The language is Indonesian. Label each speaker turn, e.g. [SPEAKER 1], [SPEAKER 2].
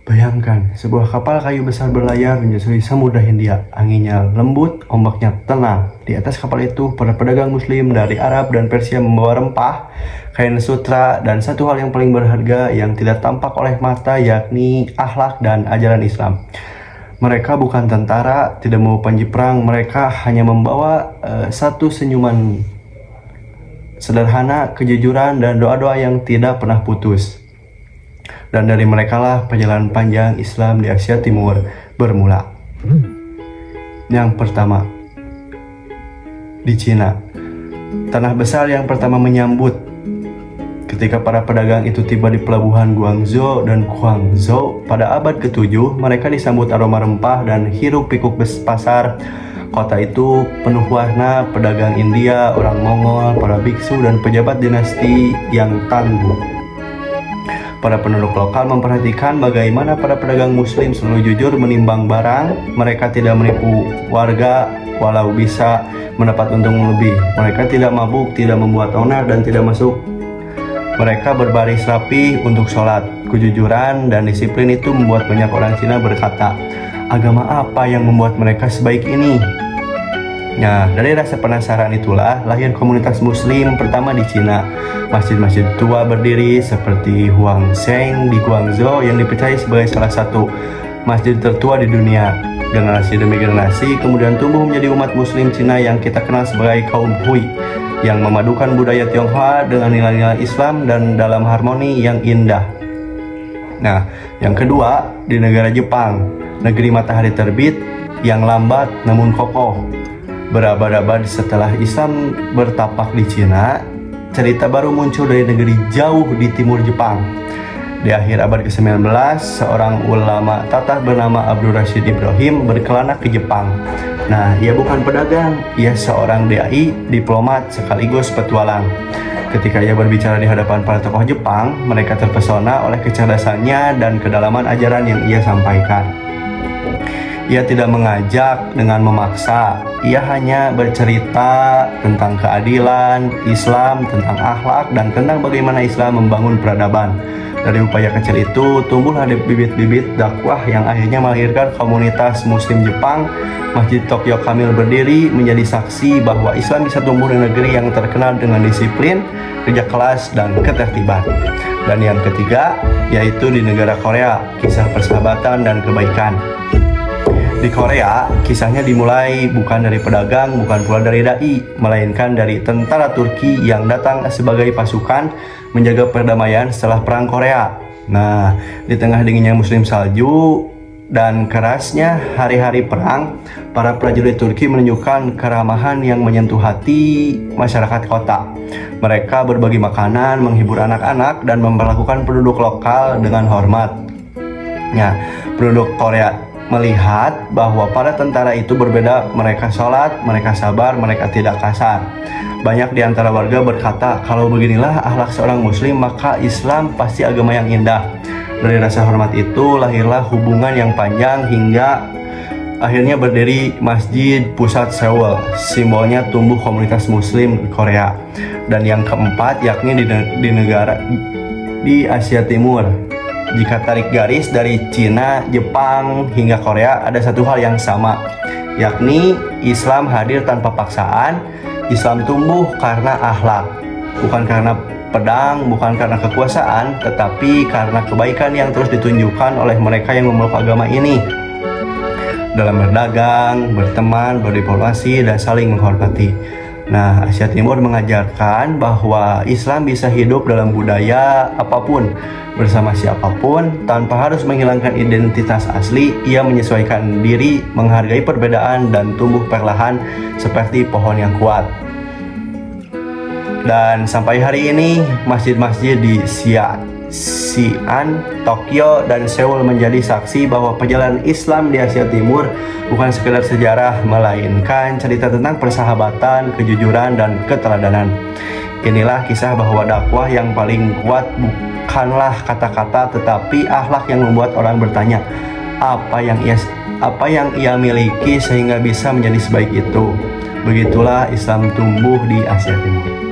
[SPEAKER 1] Bayangkan, sebuah kapal kayu besar berlayar menyusuri Samudra Hindia. Anginnya lembut, ombaknya tenang. Di atas kapal itu, para pedagang muslim dari Arab dan Persia membawa rempah, kain sutra, dan satu hal yang paling berharga yang tidak tampak oleh mata, yakni akhlak dan ajaran Islam. Mereka bukan tentara, tidak mau panji perang, mereka hanya membawa satu senyuman sederhana, kejujuran, dan doa-doa yang tidak pernah putus. Dan dari merekalah perjalanan panjang Islam di Asia Timur bermula. Yang pertama, di Cina. Tanah besar yang pertama menyambut ketika para pedagang itu tiba di pelabuhan Guangzhou dan Guangzhou pada abad ke-7, mereka disambut aroma rempah dan hiruk-pikuk pasar. Kota itu penuh warna pedagang India, orang Mongol, para biksu, dan pejabat dinasti yang tangguh. Para penduduk lokal memperhatikan bagaimana para pedagang muslim selalu jujur menimbang barang. Mereka tidak menipu warga walau bisa mendapat untung lebih. Mereka tidak mabuk, tidak membuat onar, dan tidak masuk. Mereka berbaris rapi untuk sholat. Kejujuran dan disiplin itu membuat banyak orang Cina berkata, agama apa yang membuat mereka sebaik ini? Nah, dari rasa penasaran itulah lahir komunitas muslim pertama di Cina. Masjid-masjid tua berdiri seperti Huangseng di Guangzhou yang dipercaya sebagai salah satu masjid tertua di dunia. Generasi demi generasi kemudian tumbuh menjadi umat muslim Cina yang kita kenal sebagai kaum Hui, yang memadukan budaya Tionghoa dengan nilai-nilai Islam dan dalam harmoni yang indah. Nah, yang kedua, di negara Jepang, negeri matahari terbit yang lambat namun kokoh. Berabad-abad setelah Islam bertapak di Cina, cerita baru muncul dari negeri jauh di timur Jepang. Di akhir abad ke-19, seorang ulama Tatar bernama Abdul Rashid Ibrahim berkelana ke Jepang. Nah, ia bukan pedagang, ia seorang dai, diplomat sekaligus petualang. Ketika ia berbicara di hadapan para tokoh Jepang, mereka terpesona oleh kecerdasannya dan kedalaman ajaran yang ia sampaikan. Ia tidak mengajak dengan memaksa, ia hanya bercerita tentang keadilan, Islam, tentang akhlak, dan tentang bagaimana Islam membangun peradaban. Dari upaya kecil itu, tumbuhlah bibit-bibit dakwah yang akhirnya melahirkan komunitas Muslim Jepang. Masjid Tokyo Kamil berdiri menjadi saksi bahwa Islam bisa tumbuh di negeri yang terkenal dengan disiplin, kerja keras, dan ketertiban. Dan yang ketiga, yaitu di negara Korea, kisah persahabatan dan kebaikan. Di Korea, kisahnya dimulai bukan dari pedagang, bukan pula dari dai, melainkan dari tentara Turki yang datang sebagai pasukan menjaga perdamaian setelah Perang Korea. Nah, di tengah dinginnya musim salju dan kerasnya hari-hari perang, para prajurit Turki menunjukkan keramahan yang menyentuh hati masyarakat kota. Mereka berbagi makanan, menghibur anak-anak, dan memperlakukan penduduk lokal dengan hormat. Nah, penduduk Korea melihat bahwa para tentara itu berbeda, mereka sholat, mereka sabar, mereka tidak kasar. Banyak di antara warga berkata, kalau beginilah akhlak seorang muslim, maka Islam pasti agama yang indah. Dari rasa hormat itu lahirlah hubungan yang panjang hingga akhirnya berdiri Masjid Pusat Seoul, simbolnya tumbuh komunitas muslim Korea. Dan yang keempat, yakni di negara di Asia Timur. Jika tarik garis dari Cina, Jepang, hingga Korea, ada satu hal yang sama, yakni Islam hadir tanpa paksaan. Islam tumbuh karena akhlak, bukan karena pedang, bukan karena kekuasaan, tetapi karena kebaikan yang terus ditunjukkan oleh mereka yang memeluk agama ini. Dalam berdagang, berteman, berdiplomasi, dan saling menghormati. Nah, Asia Timur mengajarkan bahwa Islam bisa hidup dalam budaya apapun, bersama siapapun, tanpa harus menghilangkan identitas asli. Ia menyesuaikan diri, menghargai perbedaan, dan tumbuh perlahan seperti pohon yang kuat. Dan sampai hari ini, masjid-masjid di Xi'an, Tokyo, dan Seoul menjadi saksi bahwa perjalanan Islam di Asia Timur bukan sekedar sejarah, melainkan cerita tentang persahabatan, kejujuran, dan keteladanan. Inilah kisah bahwa dakwah yang paling kuat bukanlah kata-kata, tetapi akhlak yang membuat orang bertanya, apa yang ia miliki sehingga bisa menjadi sebaik itu. Begitulah Islam tumbuh di Asia Timur.